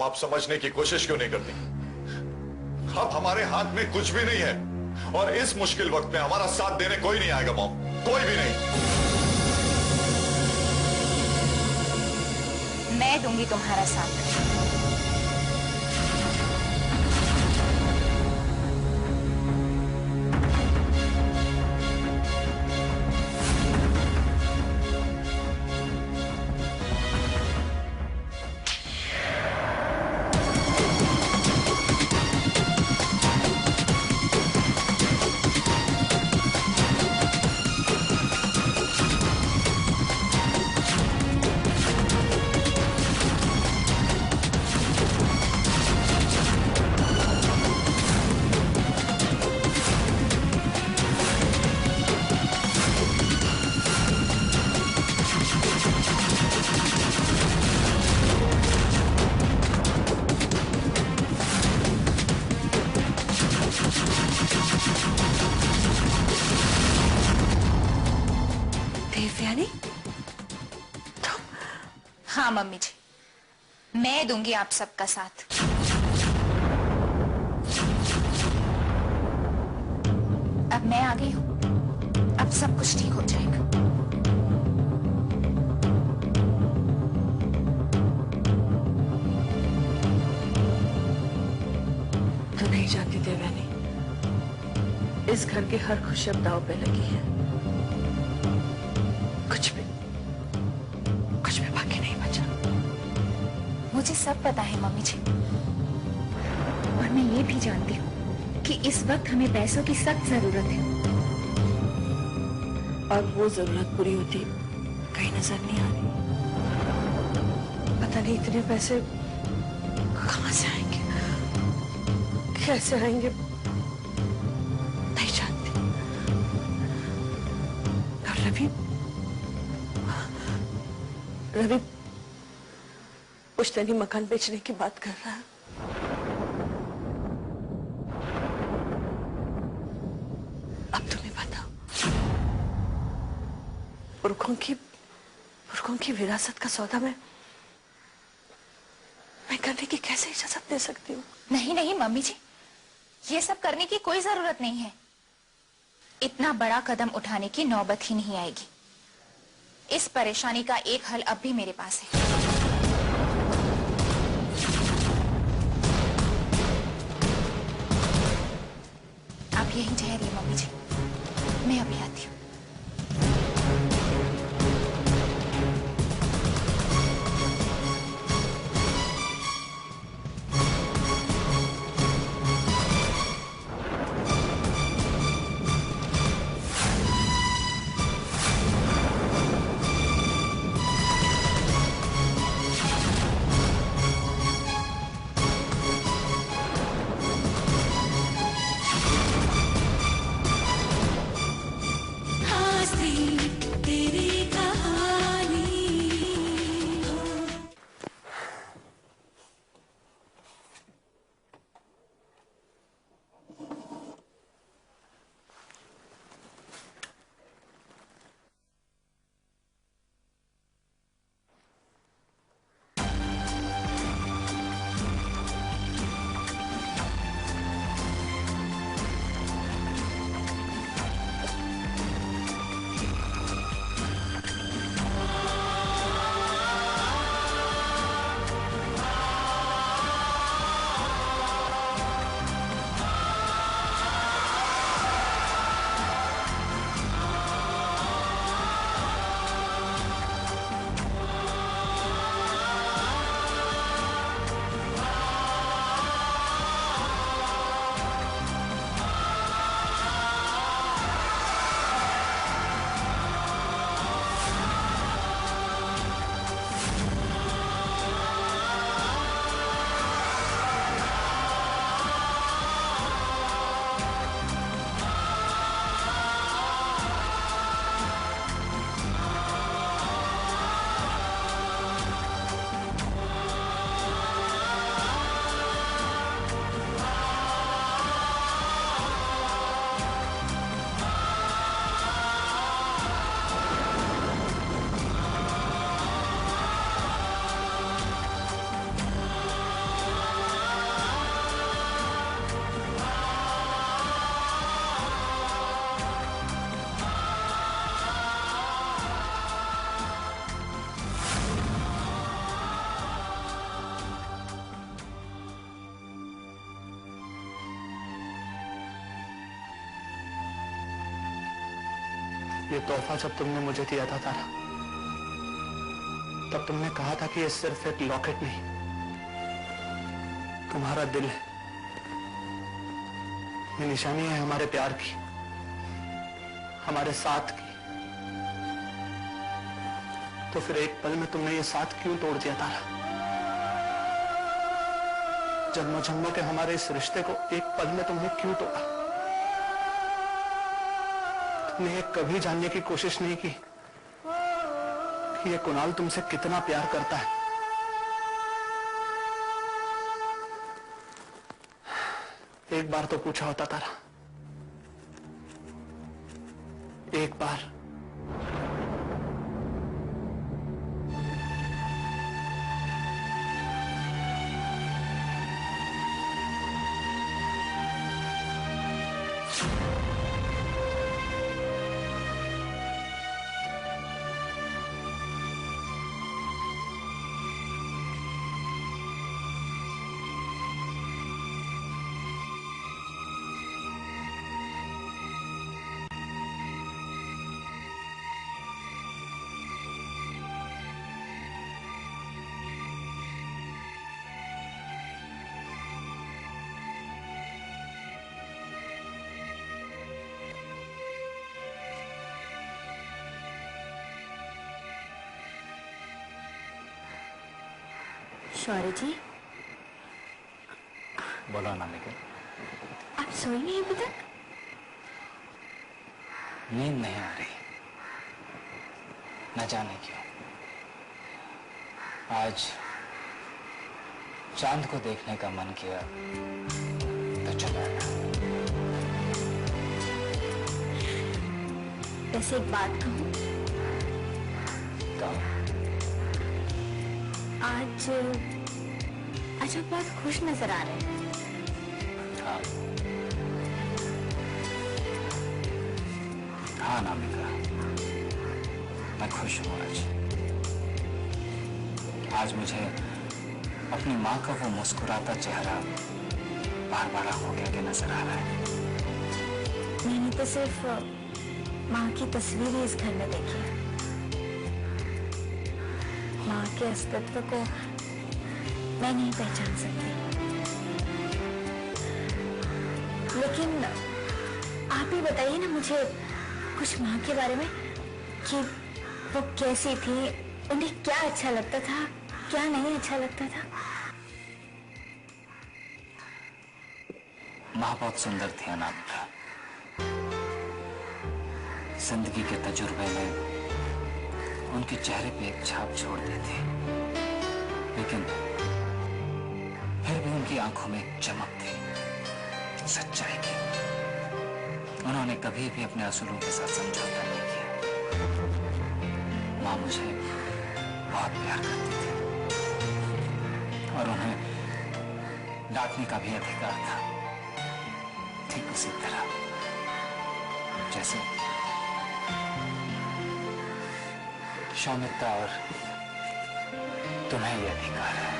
आप समझने की कोशिश क्यों नहीं करती? अब हमारे हाथ में कुछ भी नहीं है और इस मुश्किल वक्त में हमारा साथ देने कोई नहीं आएगा मॉम, कोई भी नहीं। मैं दूंगी तुम्हारा साथ। देवयानी? हाँ मम्मी जी, मैं दूंगी आप सबका साथ। अब मैं आ गई हूं, अब सब कुछ ठीक हो जाएगा। तो नहीं जानती देवयानी, इस घर की हर खुशी अब दांव पे लगी है। कुछ भी बाकी नहीं बचा। मुझे सब पता है मम्मी जी, और मैं ये भी जानती हूँ कि इस वक्त हमें पैसों की सख्त जरूरत है। और वो जरूरत पूरी होती कहीं नजर नहीं आ रही। पता नहीं इतने पैसे कहां से आएंगे, कैसे आएंगे, नहीं जानती। और रवि पुश्तैनी मकान बेचने की बात कर रहा है। अब तुम्हें बताओ, पुरखों की विरासत का सौदा मैं करने की कैसे इजाजत दे सकती हूँ? नहीं नहीं मम्मी जी, ये सब करने की कोई जरूरत नहीं है। इतना बड़ा कदम उठाने की नौबत ही नहीं आएगी। इस परेशानी का एक हल अब भी मेरे पास है। आप यहीं ठहरिए मम्मी जी, मैं अभी आती हूँ। ये तोहफा जब तुमने मुझे दिया था तारा, तब तुमने कहा था कि ये सिर्फ एक लॉकेट नहीं, तुम्हारा दिल है। ये निशानी है हमारे प्यार की, हमारे साथ की। तो फिर एक पल में तुमने ये साथ क्यों तोड़ दिया तारा? जन्मों जन्मों के हमारे इस रिश्ते को एक पल में तुमने क्यों तोड़ा? तुमने ये कभी जानने की कोशिश नहीं की कि ये कुणाल तुमसे कितना प्यार करता है। एक बार तो पूछा होता तारा, एक बार। शौर्य जी, बोलो अनामिका। आप सोई नहीं अभी तक? नींद नहीं आ रही, न जाने क्यों। आज चांद को देखने का मन किया तो चला आया। वैसे एक बात कहूं, कहो। आज आप बहुत खुश नजर आ रहे हैं। हाँ हाँ अनामिका, मैं खुश हूँ आज मुझे अपनी माँ का वो मुस्कुराता चेहरा बार बार आंखों के आगे नजर आ रहा है। मैंने तो सिर्फ माँ की तस्वीर ही इस घर में देखी है। माँ के अस्तित्व को मैं नहीं पहचान सकती, लेकिन आप ही बताइए ना मुझे कुछ माँ के बारे में, कि वो कैसी थी, उन्हें क्या अच्छा लगता था, क्या नहीं अच्छा लगता था। माँ बहुत सुंदर थी अनामिका। जिंदगी के तजुर्बे में उनके चेहरे पे एक छाप छोड़ दी थी, लेकिन फिर भी उनकी आंखों में एक चमक थी सच्चाई की। उन्होंने कभी भी अपने असूलों के साथ समझौता नहीं किया। माँ मुझे बहुत प्यार करती थी और उन्हें डांटने का भी अधिकार था, ठीक उसी तरह जैसे शौमित्रा और तुम्हें यह अधिकार है।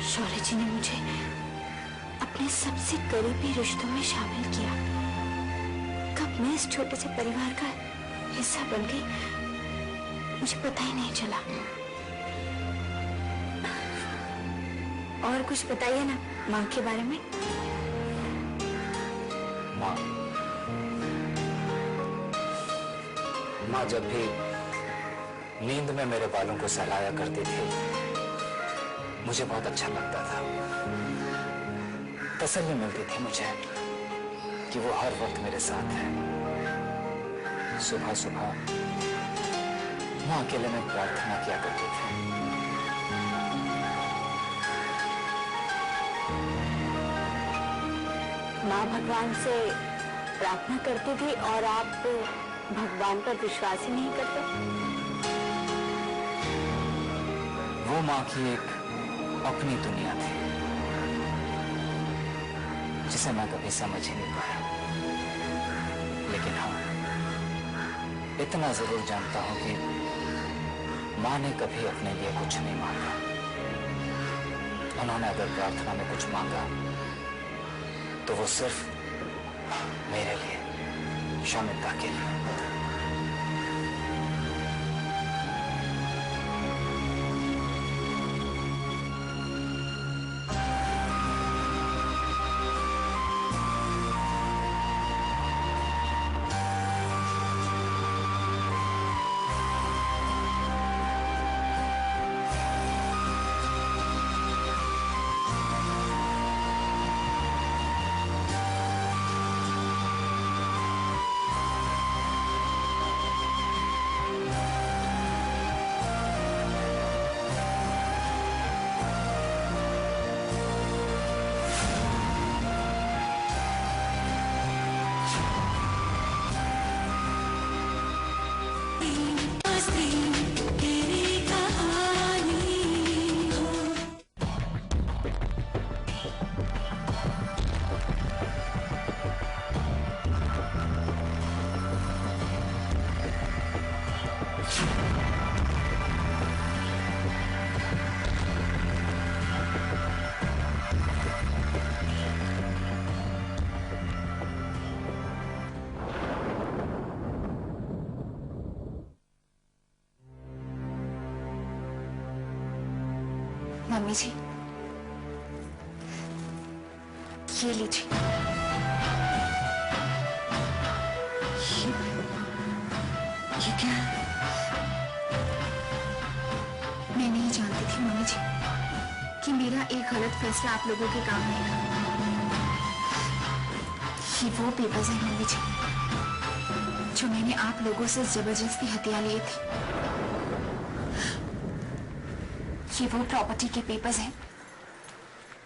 शौर्य जी ने मुझे अपने सबसे करीबी रिश्तों में शामिल किया। कब मैं इस छोटे से परिवार का हिस्सा बन गई, मुझे पता ही नहीं चला। और कुछ बताइए ना माँ के बारे में। माँ जब भी नींद में मेरे बालों को सहलाया करती थी, मुझे बहुत अच्छा लगता था। तसल्ली मिलती थी मुझे कि वो हर वक्त मेरे साथ है। सुबह सुबह माँ अकेले में प्रार्थना किया करती थी। माँ भगवान से प्रार्थना करती थी और आप भगवान पर विश्वास ही नहीं करते। वो माँ की एक अपनी दुनिया थी जिसे मैं कभी समझ ही नहीं पाया। लेकिन हाँ, इतना जरूर जानता हूं कि माँ ने कभी अपने लिए कुछ नहीं मांगा। उन्होंने अगर प्रार्थना में कुछ मांगा तो वो सिर्फ मेरे लिए, दिशा में धकेली। मम्मी जी, ये लीजिए। ये क्या है? मैं नहीं जानती थी मम्मी जी कि मेरा एक गलत फैसला आप लोगों के काम आएगा। ये वो पेपर्स हैं मम्मी जी जो मैंने आप लोगों से जबरदस्ती हथिया लिए थे। ये वो प्रॉपर्टी के पेपर्स हैं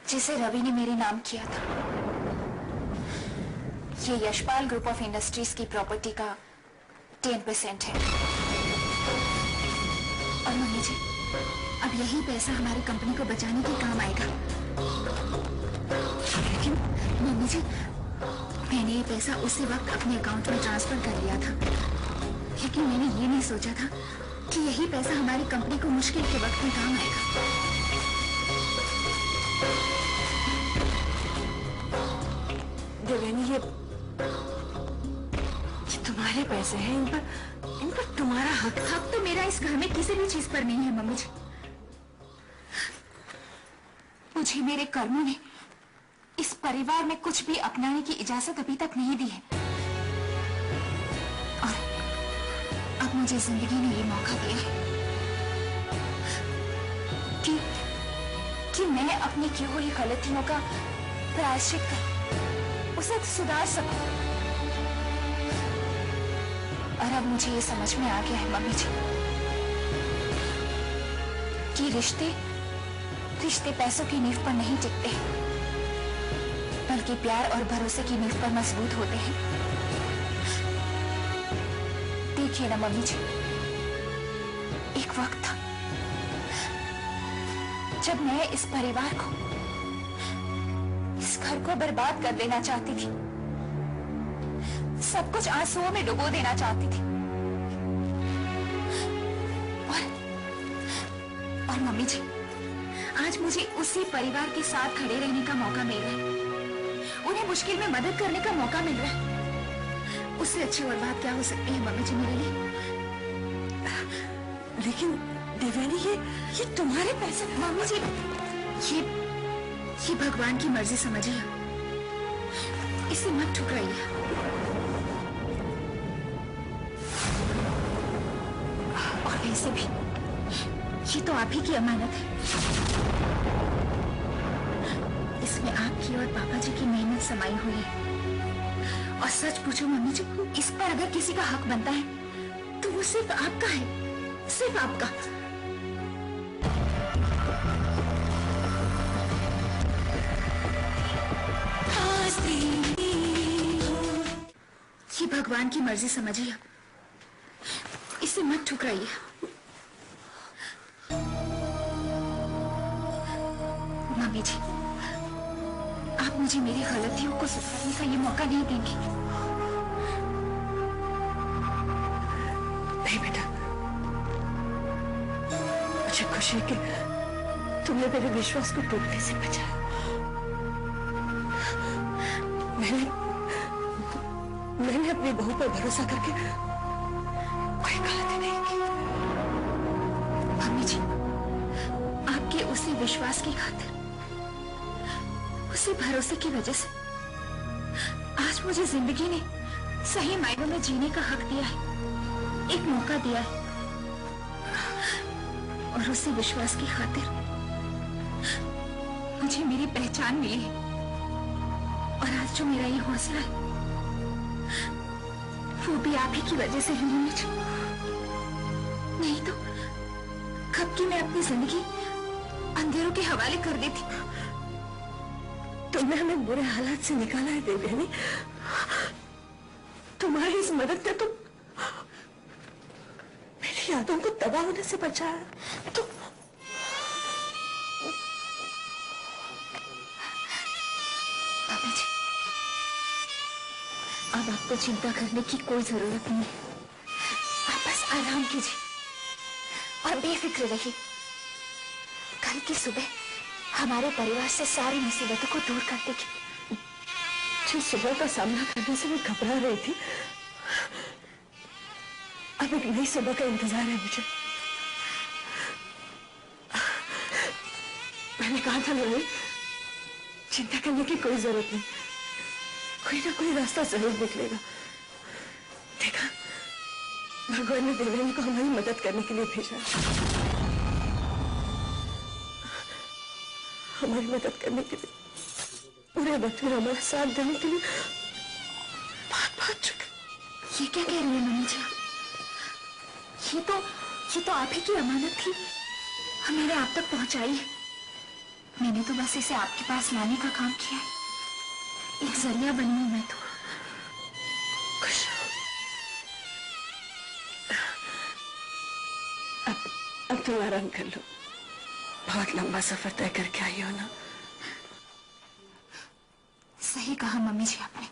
जिसे रवि ने मेरे नाम किया था। ये यशपाल ग्रुप ऑफ इंडस्ट्रीज की प्रॉपर्टी का 10% है। और मम्मी जी, अब यही पैसा हमारी कंपनी को बचाने के काम आएगा। लेकिन मम्मी जी, मैंने ये पैसा उसी वक्त अपने अकाउंट में ट्रांसफर कर लिया था, लेकिन मैंने ये नहीं सोचा था कि यही पैसा हमारी कंपनी को मुश्किल के वक्त में काम आएगा। देवयानी, ये तुम्हारे पैसे हैं, इन पर तुम्हारा हक। हक तो मेरा इस घर में किसी भी चीज पर नहीं है मम्मी जी। मुझे मेरे कर्मों ने इस परिवार में कुछ भी अपनाने की इजाजत अभी तक नहीं दी है, और अब मुझे जिंदगी ने ये मौका दिया है कि मैं अपनी की हुई गलतियों का प्रायश्चित कर उसे सुधार सकूं। और अब मुझे ये समझ में आ गया है मम्मी जी कि रिश्ते पैसों की नींव पर नहीं टिकते हैं, बल्कि प्यार और भरोसे की नींव पर मजबूत होते हैं। देखिए ना मम्मी जी, एक वक्त था जब मैं इस परिवार को, इस घर को बर्बाद कर देना चाहती थी, सब कुछ आंसुओं में डुबो देना चाहती थी। और मम्मी जी, आज मुझे उसी परिवार के साथ खड़े रहने का मौका मिल रहा है, उन्हें मुश्किल में मदद करने का मौका मिल रहा है। उससे अच्छी और बात क्या हो सकती है मम्मी जी मेरे लिए? लेकिन देवयानी, ये तुम्हारे पैसे। मम्मी जी, ये भगवान की मर्जी समझिए, इसे मत ठुकराइए। और वैसे भी ये तो आप ही की अमानत है, इसमें आपकी और पापा जी की मेहनत समाई हुई है। और सच पूछो मम्मी जी, इस पर अगर किसी का हक बनता है तो वो सिर्फ आपका है, सिर्फ आपका। ये भगवान की मर्जी समझिए, इसे मत ठुकराइए। मम्मी जी, आप मुझे मेरी गलतियों को सुधारने का ये मौका नहीं देंगे? नहीं बेटा, मुझे खुशी है कि तुमने मेरे विश्वास को टूटने से मैंने अपनी बहू पर भरोसा करके कोई गलती नहीं की। मम्मी जी, आपके उसी विश्वास की खातिर, उसी भरोसे की वजह से आज मुझे जिंदगी ने सही मायनों में जीने का हक दिया है, एक मौका दिया है। और उसी विश्वास की खातिर मुझे मेरी पहचान मिली है। और आज जो मेरा ये हौसला है वो भी आप ही की वजह से है मम्मी जी। नहीं तो कब की मैं अपनी जिंदगी अंधेरों के हवाले कर देती। तुमने हमें बुरे हालात से निकाला है देवयानी। तुम्हारी इस मदद ने तो मेरी यादों को तबाह होने से बचाया। तो मम्मी जी, अब आपको चिंता करने की कोई जरूरत नहीं है। आप बस आराम कीजिए और बेफिक्र रहिए। कल की सुबह हमारे परिवार से सारी मुसीबतों को दूर कर देगी। जिस सुबह का सामना करने से मैं घबरा रही थी, अब एक नई सुबह का इंतजार है मुझे। मैंने कहा था नहीं, चिंता करने की कोई जरूरत नहीं, कोई ना कोई रास्ता जरूर निकलेगा। देखा, भगवान ने देवयानी को हमारी मदद करने के लिए भेजा, हमारी मदद करने के लिए, पूरे वक्त में हमारा साथ देने के लिए बहुत बहुत शुक्र। ये क्या कह रही है मम्मी जी? ये तो आप ही की अमानत थी, मैंने आप तक पहुंचाई है। मैंने तो बस इसे आपके पास लाने का काम किया है, एक जरिया बनी हूं मैं तो। खुश अब तुम आराम कर लो, बहुत लंबा सफर तय करके आई हो ना। सही कहा मम्मी जी आपने।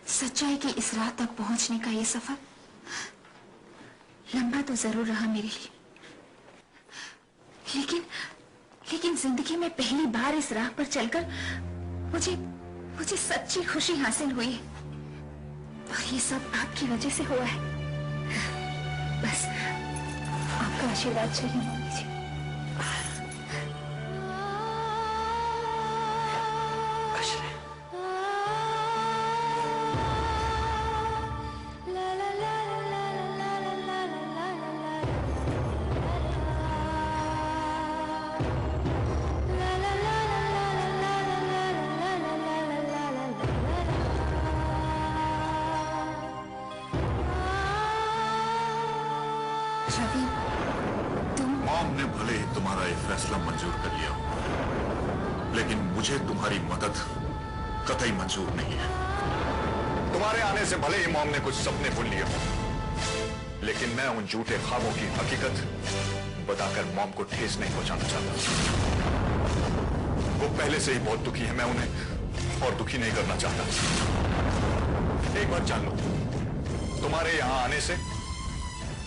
सच्चाई की इस राह तक पहुंचने का ये सफर लंबा तो जरूर रहा मेरे लिए, लेकिन जिंदगी में पहली बार इस राह पर चलकर मुझे सच्ची खुशी हासिल हुई है। और ये सब आपकी वजह से हुआ है। बस आपका आशीर्वाद चाहिए मम्मी जी। खुश रहे। रवि, तुम मॉम ने भले ही तुम्हारा ये फैसला मंजूर कर लिया हो, लेकिन मुझे तुम्हारी मदद कतई मंजूर नहीं है। तुम्हारे आने से भले ही मॉम ने कुछ सपने बुन लिए हों, लेकिन मैं उन झूठे ख्वाबों की हकीकत बताकर मॉम को ठेस नहीं पहुंचाना चाहता। वो पहले से ही बहुत दुखी है, मैं उन्हें और दुखी नहीं करना चाहता। एक बात जान लो, तुम्हारे यहां आने से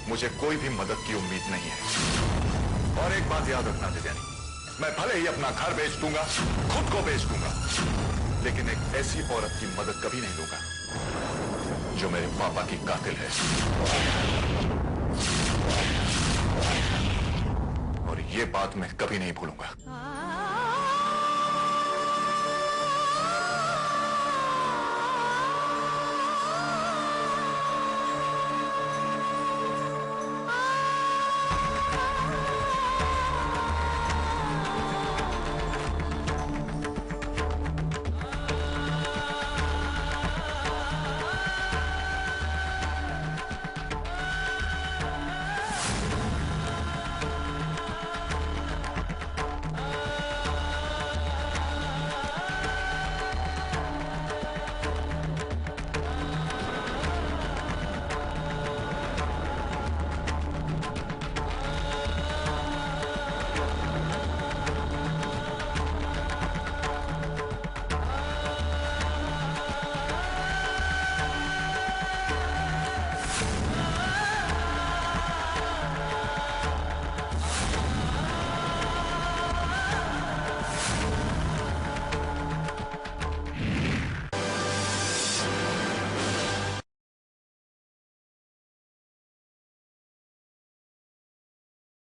मुझे कोई भी मदद की उम्मीद नहीं है। और एक बात याद रखना देवयानी, मैं भले ही अपना घर बेच दूंगा, खुद को बेच दूंगा, लेकिन एक ऐसी औरत की मदद कभी नहीं लूंगा जो मेरे पापा की कातिल है। और ये बात मैं कभी नहीं भूलूंगा।